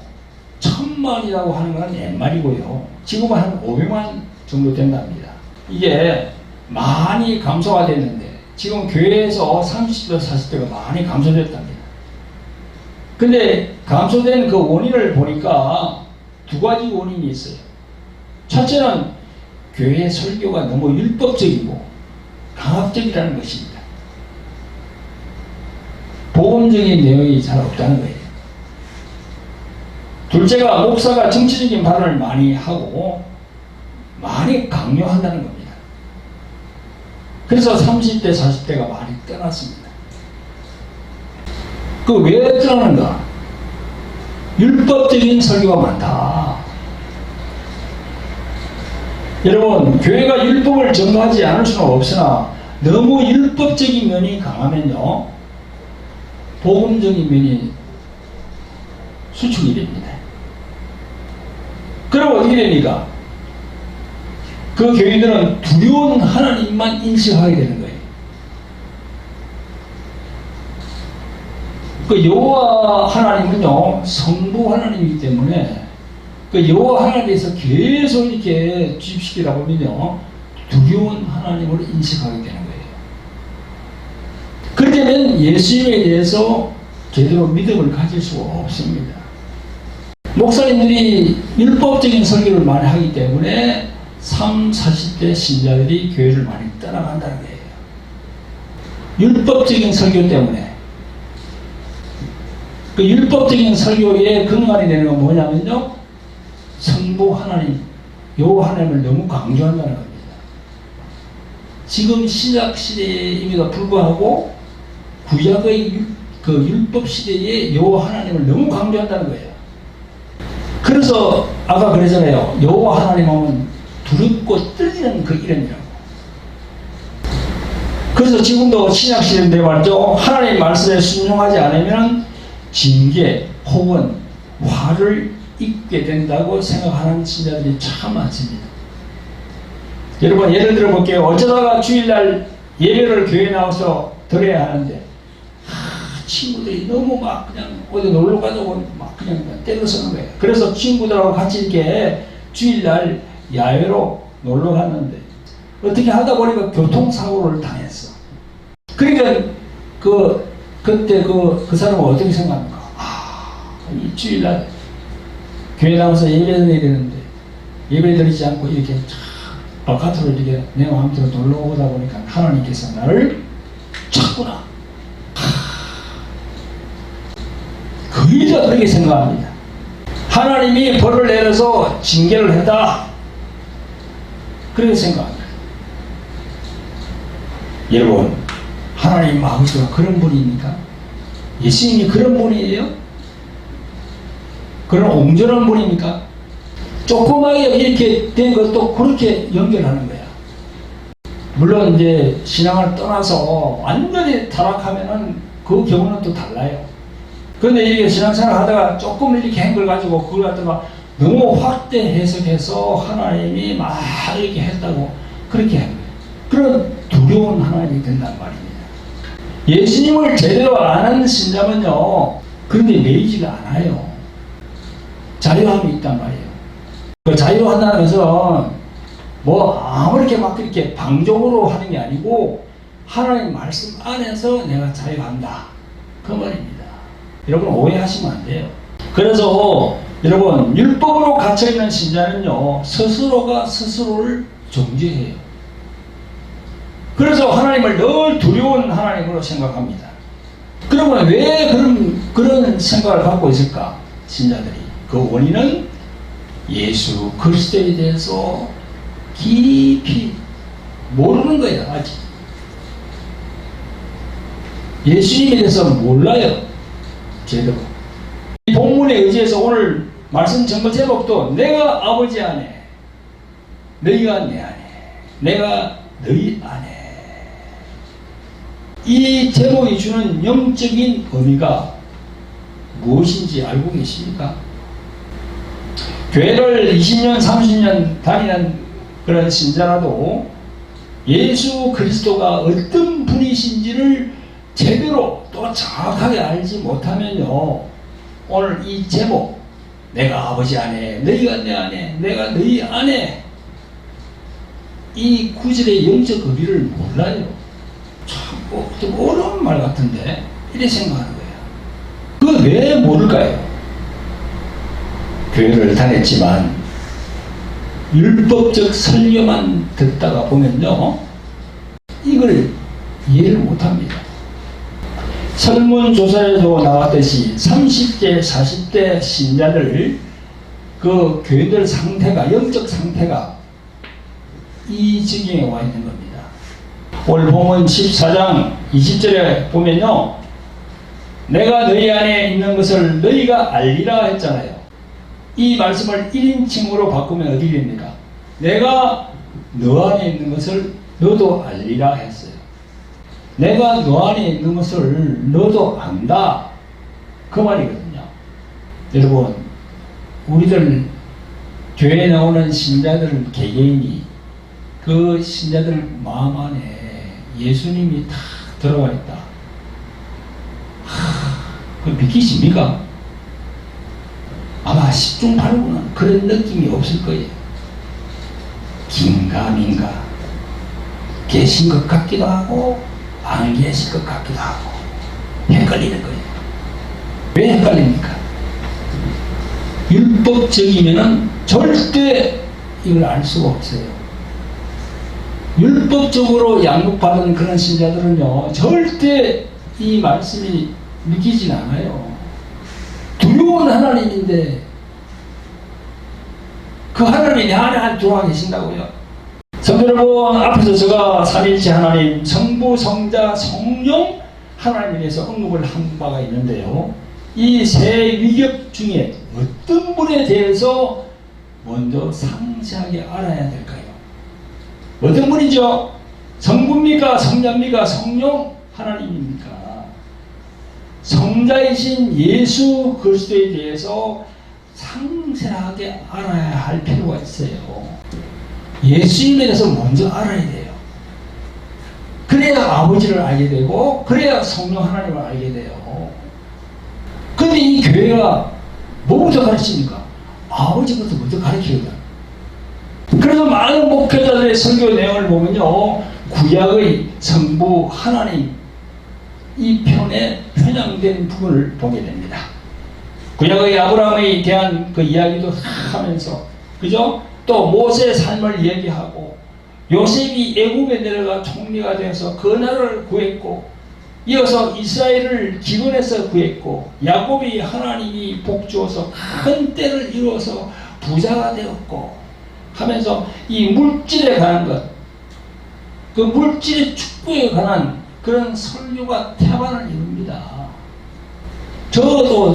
1000만이라고 하는 건 옛말이고요. 지금은 한 500만 정도 된답니다. 이게 많이 감소가 됐는데 지금 교회에서 30대, 40대가 많이 감소됐답니다. 근데 감소된 그 원인을 보니까 두 가지 원인이 있어요. 첫째는 교회 설교가 너무 율법적이고 강압적이라는 것입니다. 복음적인 내용이 잘 없다는 거예요. 둘째가 목사가 정치적인 발언을 많이 하고 많이 강요한다는 겁니다. 그래서 30대, 40대가 많이 떠났습니다. 그 왜 떠나는가? 율법적인 설교가 많다. 여러분, 교회가 율법을 전도하지 않을 수는 없으나 너무 율법적인 면이 강하면요, 복음적인 면이 수축이 됩니다. 그럼 어떻게 됩니까? 그 교인들은 두려운 하나님만 인식하게 되는 거예요. 그 여호와 하나님은요, 성부 하나님이기 때문에 그 여호와 하나님에서 계속 이렇게 주입시키다 보면요, 두려운 하나님을 인식하게 되는 거예요. 그렇게 되면 예수님에 대해서 제대로 믿음을 가질 수가 없습니다. 목사님들이 율법적인 설교를 많이 하기 때문에 30, 40대 신자들이 교회를 많이 떠나간다는 거예요. 율법적인 설교 때문에. 그 율법적인 설교의 근간이 되는 건 뭐냐면요, 성부 하나님, 여호와 하나님을 너무 강조한다는 겁니다. 지금 신약 시대임에도 불구하고 구약의 그 율법 시대에 여호와 하나님을 너무 강조한다는 거예요. 그래서 아까 그랬잖아요. 여호와 하나님 하면 두렵고 떨리는 그 이름이라고. 그래서 지금도 신약 시대인데 말이죠, 하나님 말씀에 순종하지 않으면 징계 혹은 화를 입게 된다고 생각하는 신자들이 참 많습니다. 여러분, 예를 들어 볼게요. 어쩌다가 주일날 예배를 교회에 나와서 드려야 하는데 친구들이 너무 막 그냥 어디 놀러 가자고 막 그냥 때려서는 거예요. 그래서 친구들하고 같이 이렇게 주일날 야외로 놀러 갔는데 어떻게 하다 보니까 교통사고를 당했어. 그러니까 그때 그 사람은 어떻게 생각합니까? 이 주일날 교회 나와서 예배 드리는데 예배 드리지 않고 이렇게 바깥으로 이렇게 내 마음대로 놀러 오다 보니까 하나님께서 나를 찾구나. 거의 다 그렇게 생각합니다. 하나님이 벌을 내려서 징계를 했다. 그렇게 생각합니다. 여러분, 하나님 아버지가 그런 분입니까? 예수님이 그런 분이에요? 그런 온전한 분입니까? 조그맣게 이렇게 된 것도 그렇게 연결하는 거야. 물론 이제 신앙을 떠나서 완전히 타락하면은 그 경우는 또 달라요. 그런데 이게 신앙생활 하다가 조금 이렇게 한 걸 가지고 그걸 갖다가 너무 확대 해석해서 하나님이 막 이렇게 했다고 그렇게 한 거예요. 그런 두려운 하나님이 된단 말입니다. 예수님을 제대로 아는 신자면요, 그런데 매이지가 않아요. 자유함이 있단 말이에요. 그 자유한다는 것은 뭐 아무렇게 막 이렇게 방종으로 하는 게 아니고 하나님 말씀 안에서 내가 자유한다, 그 말입니다. 여러분, 오해하시면 안 돼요. 그래서 여러분, 율법으로 갇혀있는 신자는요, 스스로가 스스로를 정죄해요. 그래서 하나님을 늘 두려운 하나님으로 생각합니다. 그러면 왜 그런 생각을 갖고 있을까? 신자들이. 그 원인은 예수 그리스도에 대해서 깊이 모르는 거예요. 아직 예수님에 대해서 몰라요, 제대로. 이 본문에 의지해서 오늘 말씀 전부 제목도 내가 아버지 안에, 너희가 내 안에, 내가 너희 안에. 이 제목이 주는 영적인 의미가 무엇인지 알고 계십니까? 교회를 20년, 30년 다니는 그런 신자라도 예수 그리스도가 어떤 분이신지를 제대로 또 정확하게 알지 못하면요, 오늘 이 제목, 내가 아버지 안에, 너희가 내 안에, 내가 너희 안에, 이 구절의 영적 의미를 몰라요. 참 좀 어려운 말 같은데 이렇게 생각하는 거예요. 그거 왜 모를까요? 교회를 다녔지만 율법적 설교만 듣다가 보면요, 이걸 이해를 못합니다. 설문조사에도 나왔듯이 30대, 40대 신자들 그 교회들 상태가, 영적 상태가 이 지경에 와 있는 겁니다. 오늘 본문 14장 20절에 보면요, 내가 너희 안에 있는 것을 너희가 알리라 했잖아요. 이 말씀을 1인칭으로 바꾸면 어떻게 됩니까? 내가 너 안에 있는 것을 너도 알리라 했어요. 내가 너 안에 있는 것을 너도 안다, 그 말이거든요. 여러분, 우리들 교회에 나오는 신자들 개개인이 그 신자들 마음 안에 예수님이 다 들어가 있다. 그걸 믿기십니까? 아마 10중 8구는 그런 느낌이 없을 거예요. 긴가민가, 계신 것 같기도 하고 안 계실 것 같기도 하고 헷갈리는 거예요. 왜 헷갈립니까? 율법적이면은 절대 이걸 알 수가 없어요. 율법적으로 양육받은 그런 신자들은요, 절대 이 말씀이 믿기진 않아요. 두려운 하나님인데 그 하나님이 내 안에 들어와 계신다고요. 성도 여러분, 앞에서 제가 삼위일체 하나님, 성부, 성자, 성령 하나님에서 언급을 한 바가 있는데요, 이 세 위격 중에 어떤 분에 대해서 먼저 상세하게 알아야 될까요? 어떤 분이죠? 성부입니까? 성자입니까? 성령 하나님입니까? 성자이신 예수 그리스도에 대해서 상세하게 알아야 할 필요가 있어요. 예수님에 대해서 먼저 알아야 돼요. 그래야 아버지를 알게 되고, 그래야 성령 하나님을 알게 돼요. 근데 이 교회가 뭐부터 가르칩니까? 아버지부터 먼저 가르쳐요. 그래서 많은 목회자들의 설교 내용을 보면요, 구약의 성부 하나님 이 편에 편향된 부분을 보게 됩니다. 구약의 아브라함에 대한 그 이야기도 하면서, 그죠? 또 모세의 삶을 얘기하고, 요셉이 애굽에 내려가 총리가 되어서 그 나라를 구했고, 이어서 이스라엘을 기근에서 구했고, 야곱이 하나님이 복 주어서 큰 때를 이루어서 부자가 되었고 하면서 이 물질에 관한 것, 그 물질의 축복에 관한 그런 설교가 태반을 이룹니다. 저도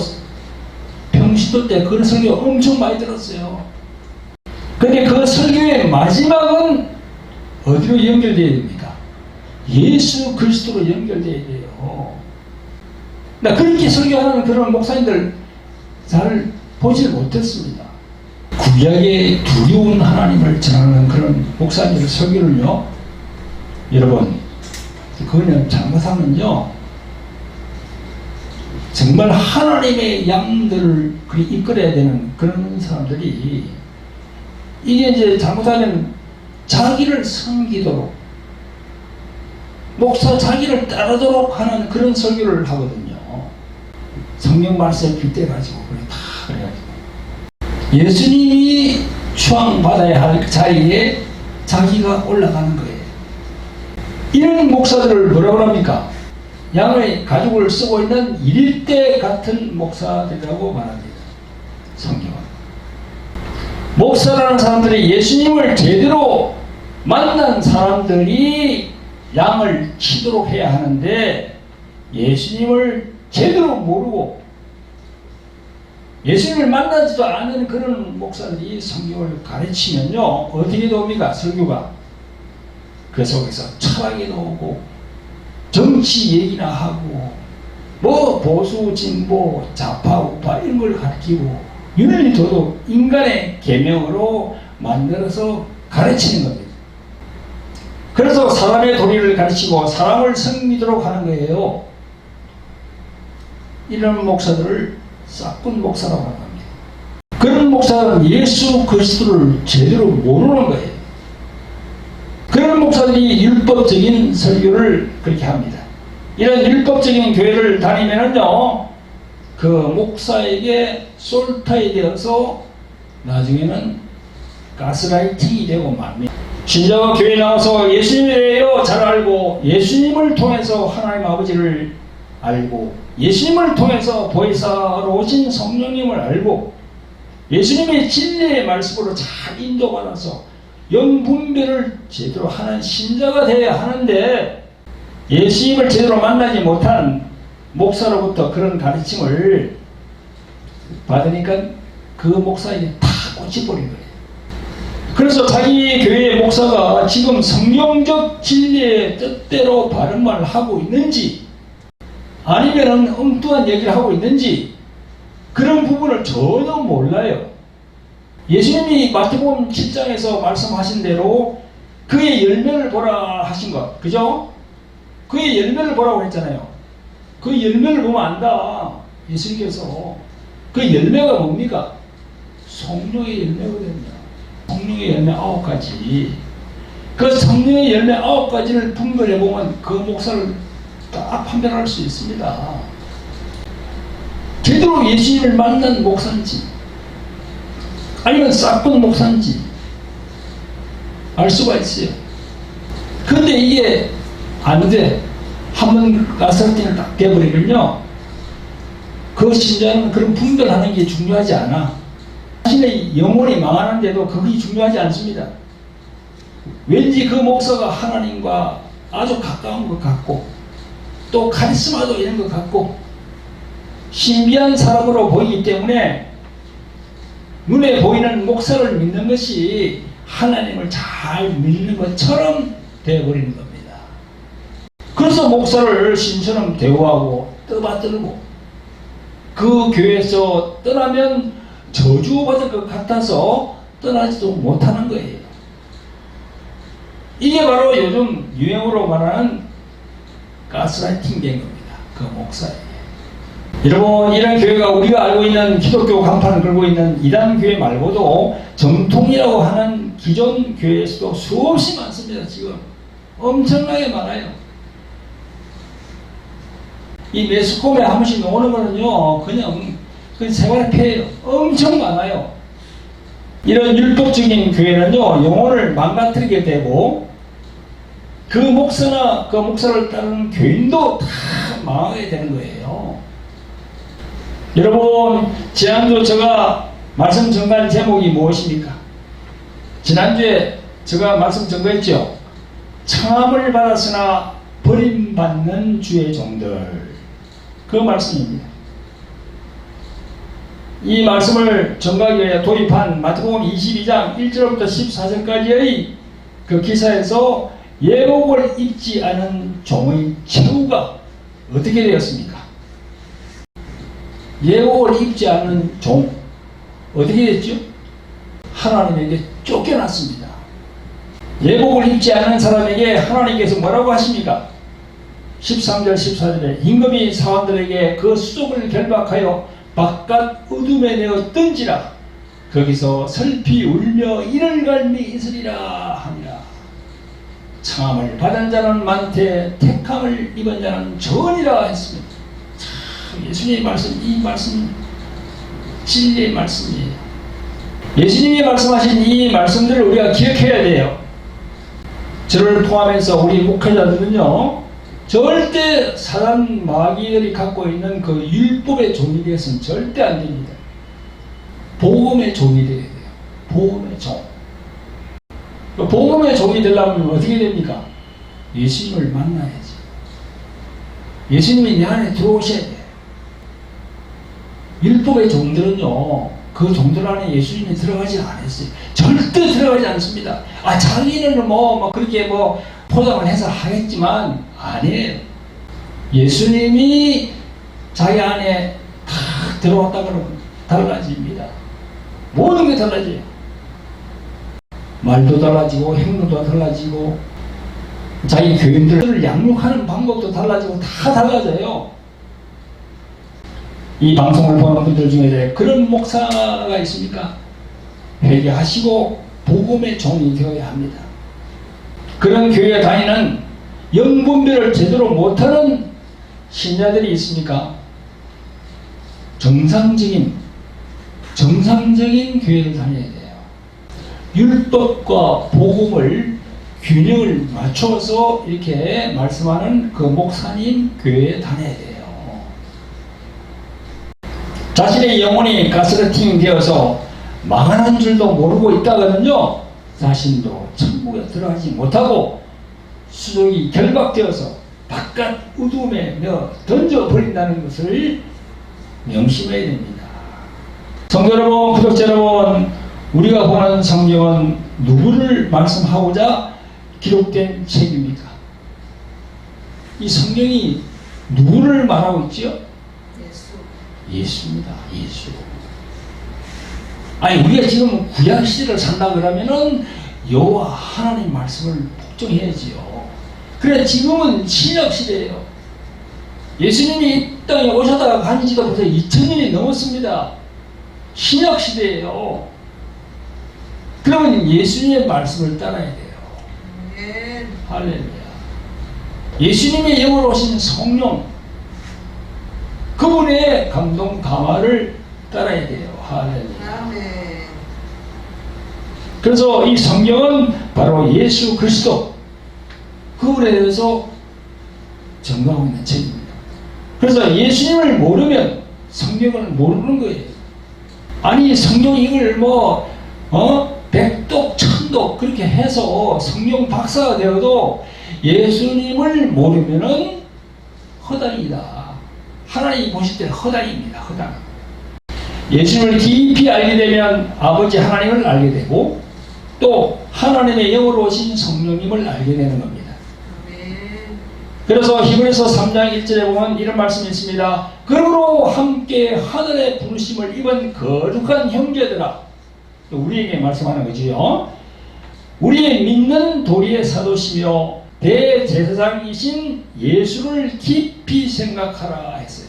평신도 때 그런 설교 엄청 많이 들었어요. 근데 그 설교의 마지막은 어디로 연결되어야 됩니까? 예수 그리스도로 연결되어야 돼요. 나 그렇게 설교하는 그런 목사님들 잘 보질 못했습니다. 구약의 두려운 하나님을 전하는 그런 목사님들 설교를요, 여러분, 그거는 잘못하면요, 정말 하나님의 양들을 이끌어야 되는 그런 사람들이, 이게 이제 잘못하면 자기를 섬기도록, 목사 자기를 따르도록 하는 그런 설교를 하거든요. 성경 말씀에 빗대가지고 그래가지고 예수님이 추앙받아야 할 자리에 자기가 올라가는 거예요. 이런 목사들을 뭐라고 합니까? 양의 가죽을 쓰고 있는 일일대 같은 목사들이라고 말합니다. 성경은. 목사라는 사람들이 예수님을 제대로 만난 사람들이 양을 치도록 해야 하는데, 예수님을 제대로 모르고 예수님을 만나지도 않은 그런 목사들이 성경을 가르치면요, 어떻게 됩니까? 설교가 그 속에서 철학이 나오고 정치 얘기나 하고 뭐 보수 진보 좌파 우파 이런 걸 가르치고 윤리 도덕 인간의 계명으로 만들어서 가르치는 겁니다. 그래서 사람의 도리를 가르치고 사람을 섬기도록 하는 거예요. 이런 목사들을 싹군 목사라고 합니다. 그런 목사는 예수 그리스도를 제대로 모르는 거예요. 그런 목사들이 율법적인 설교를 그렇게 합니다. 이런 율법적인 교회를 다니면은요, 그 목사에게 솔타이 되어서 나중에는 가스라이팅이 되고 맙니다. 신자가 교회에 나와서 예수님이래요 잘 알고, 예수님을 통해서 하나님 아버지를 알고, 예수님을 통해서 보혜사로 오신 성령님을 알고, 예수님의 진리의 말씀으로 잘 인도받아서 영분별을 제대로 하는 신자가 되어야 하는데, 예수님을 제대로 만나지 못한 목사로부터 그런 가르침을 받으니까 그 목사에게 다 꽂혀버린 거예요. 그래서 자기 교회의 목사가 지금 성경적 진리의 뜻대로 바른 말을 하고 있는지 아니면 엉뚱한 얘기를 하고 있는지 그런 부분을 전혀 몰라요. 예수님이 마태복음 7장에서 말씀하신 대로 그의 열매를 보라 하신 것, 그죠? 그의 열매를 보라고 했잖아요. 그 열매를 보면 안다. 예수님께서. 그 열매가 뭡니까? 성령의 열매거든요. 성령의 열매 9가지. 그 성령의 열매 9가지를 분별해보면 그 목사를 딱 판별할 수 있습니다. 제대로 예수님을 만난 목사인지 아니면 싹군 목사인지 알 수가 있어요. 근데 이게 안 돼. 한번 가스라이팅을 딱 돼버리면요, 그 신자는 그런 분별하는 게 중요하지 않아. 자신의 영혼이 망하는데도 그게 중요하지 않습니다. 왠지 그 목사가 하나님과 아주 가까운 것 같고 또 카리스마도 있는 것 같고 신비한 사람으로 보이기 때문에 눈에 보이는 목사를 믿는 것이 하나님을 잘 믿는 것처럼 되어버리는 겁니다. 그래서 목사를 신처럼 대우하고 떠받들고 그 교회에서 떠나면 저주받을 것 같아서 떠나지도 못하는 거예요. 이게 바로 요즘 유행어로 말하는 가스라이팅 된 겁니다. 그 목사에게. 여러분, 이런 교회가 우리가 알고 있는 기독교 간판을 걸고 있는 이단 교회 말고도 정통이라고 하는 기존 교회에서도 수없이 많습니다. 지금 엄청나게 많아요. 이 매스컴에 한 번씩 나오는 거는요, 그냥 생활의 폐예요. 엄청 많아요. 이런 율법적인 교회는요, 영혼을 망가뜨리게 되고 그 목사나 그 목사를 따르는 교인도 다 망하게 되는 거예요. 여러분, 지난주 제가 말씀 전가한 제목이 무엇입니까? 지난주에 제가 말씀 전가했죠. 청함을 받았으나 버림받는 주의 종들, 그 말씀입니다. 이 말씀을 전가하기 위해 도입한 마태복음 22장 1절부터 14절까지의 그 기사에서 예복을 입지 않은 종의 최후가 어떻게 되었습니까? 예복을 입지 않은 종 어떻게 됐죠? 하나님에게 쫓겨났습니다. 예복을 입지 않은 사람에게 하나님께서 뭐라고 하십니까? 13절 14절에 임금이 사원들에게 그 수족을 결박하여 바깥 어둠에 내어 던지라. 거기서 슬피 울며 이를 갈미 있으리라 하니라. 청함을 받은 자는 많되 택함을 입은 자는 적으리라 했습니다. 참, 예수님의 말씀, 이 말씀 진리의 말씀이에요. 예수님이 말씀하신 이 말씀들을 우리가 기억해야 돼요. 저를 포함해서 우리 목회자들은요, 절대 사단 마귀들이 갖고 있는 그 율법의 종이 되어서는 절대 안 됩니다. 복음의 종이 되어야 돼요. 복음의 종. 복음의 종이 되려면 어떻게 됩니까? 예수님을 만나야지. 예수님이 내 안에 들어오셔야 돼. 율법의 종들은요, 그 종들 안에 예수님이 들어가지 않았어요. 절대 들어가지 않습니다. 자기는 그렇게 포장을 해서 하겠지만, 아니에요. 예수님이 자기 안에 다 들어왔다 그러면 달라집니다. 모든 게 달라져요. 말도 달라지고, 행동도 달라지고, 자기 교인들을 양육하는 방법도 달라지고, 다 달라져요. 이 방송을 보는 분들 중에 그런 목사가 있습니까? 회개하시고 복음의 종이 되어야 합니다. 그런 교회에 다니는 영분별을 제대로 못하는 신자들이 있습니까? 정상적인 교회를 다녀야 돼요. 율법과 복음을 균형을 맞춰서 이렇게 말씀하는 그 목사님 교회에 다녀야 돼요. 자신의 영혼이 가스레팅 되어서 망하는 줄도 모르고 있다거든요. 자신도 천국에 들어가지 못하고 수족이 결박되어서 바깥 우둠에 던져버린다는 것을 명심해야 됩니다. 성도 여러분, 구독자 여러분, 우리가 보는 성경은 누구를 말씀하고자 기록된 책입니까? 이 성경이 누구를 말하고 있지요? 예수입니다. 예수. 우리가 지금 구약시대를 산다 그러면은 여호와 하나님 말씀을 복종해야지요. 그래, 지금은 신약시대예요. 예수님이 이 땅에 오셨다가 간 지도 벌써 2000년이 넘었습니다. 신약시대예요. 그러면 예수님의 말씀을 따라야 돼요. 할렐루야. 예수님의 영으로 오신 성령, 그분의 감동 감화를 따라야 돼요. 할렐루야. 그래서 이 성경은 바로 예수 그리스도, 그분에 대해서 증거하고 있는 책입니다. 그래서 예수님을 모르면 성경을 모르는 거예요. 성경 이걸 백독 천독 그렇게 해서 성경 박사가 되어도 예수님을 모르면은 허당이다. 하나님이 보실 때는 허당입니다. 허당. 예수님을 깊이 알게 되면 아버지 하나님을 알게 되고, 또 하나님의 영으로 오신 성령님을 알게 되는 겁니다. 그래서 히브리서 3장 1절에 보면 이런 말씀이 있습니다. 그러므로 함께 하늘의 부르심을 입은 거룩한 형제들아, 우리에게 말씀하는 거지요. 우리의 믿는 도리의 사도시며 대제사장이신 예수를 깊이 생각하라 했어요.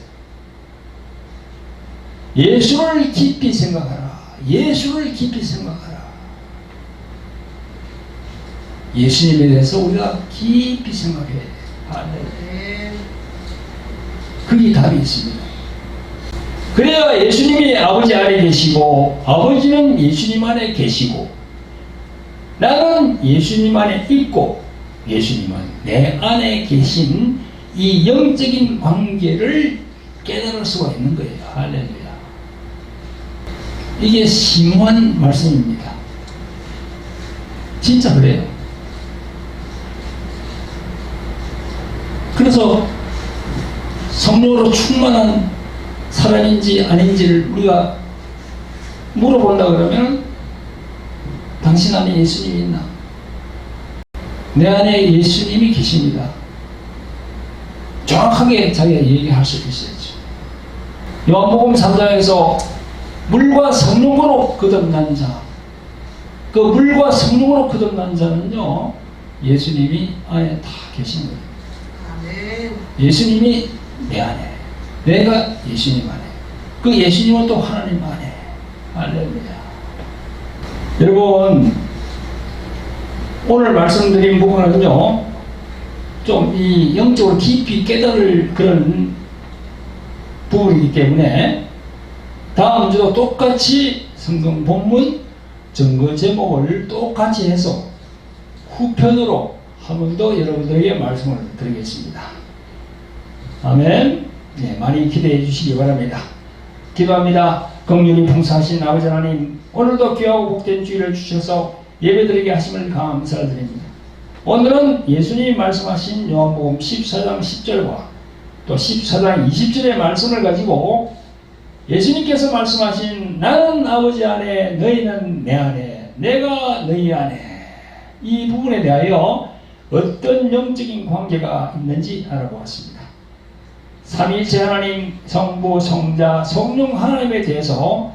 예수를 깊이 생각하라. 예수를 깊이 생각하라. 예수님에 대해서 우리가 깊이 생각해야 돼요. 그게 답이 있습니다. 그래야 예수님이 아버지 안에 계시고, 아버지는 예수님 안에 계시고, 나는 예수님 안에 있고, 예수님은 내 안에 계신 이 영적인 관계를 깨달을 수가 있는 거예요. 할렐루야. 이게 심오한 말씀입니다. 진짜 그래요. 그래서 성령으로 충만한 사람인지 아닌지를 우리가 물어본다 그러면, 당신 안에 예수님이 있나? 내 안에 예수님이 계십니다. 정확하게 자기가 얘기할 수 있어야죠. 요한복음 3장에서 물과 성령으로 거듭난 자, 그 물과 성령으로 거듭난 자는요, 예수님이 안에 다 계신 거예요. 예수님이 내 안에, 내가 예수님 안에, 그 예수님은 또 하나님 안에. 할렐루야. 여러분, 오늘 말씀드린 부분은요, 좀 이 영적으로 깊이 깨달을 그런 부분이기 때문에 다음 주도 똑같이 성경 본문 증거 제목을 똑같이 해서 후편으로 한 번 더 여러분들에게 말씀을 드리겠습니다. 아멘. 네, 많이 기대해 주시기 바랍니다. 기도합니다. 긍휼히 풍성하신 아버지 하나님, 오늘도 귀하고 복된 주일을 주셔서 예배드리게 하심을 감사드립니다. 오늘은 예수님이 말씀하신 요한복음 14장 10절과 또 14장 20절의 말씀을 가지고 예수님께서 말씀하신 나는 아버지 안에 너희는 내 안에 내가 너희 안에 이 부분에 대하여 어떤 영적인 관계가 있는지 알아보았습니다. 삼위일체 하나님 성부 성자 성령 하나님에 대해서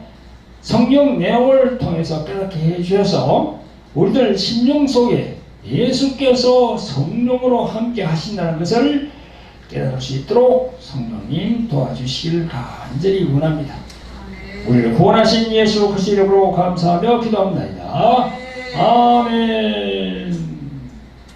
성경 내용을 통해서 깨닫게 해주셔서 우리들 심령 속에 예수께서 성령으로 함께 하신다는 것을 깨달을 수 있도록 성령님 도와주시길 간절히 원합니다. 우리를 구원하신 예수 그리스도 이름으로 감사하며 기도합니다. 아멘.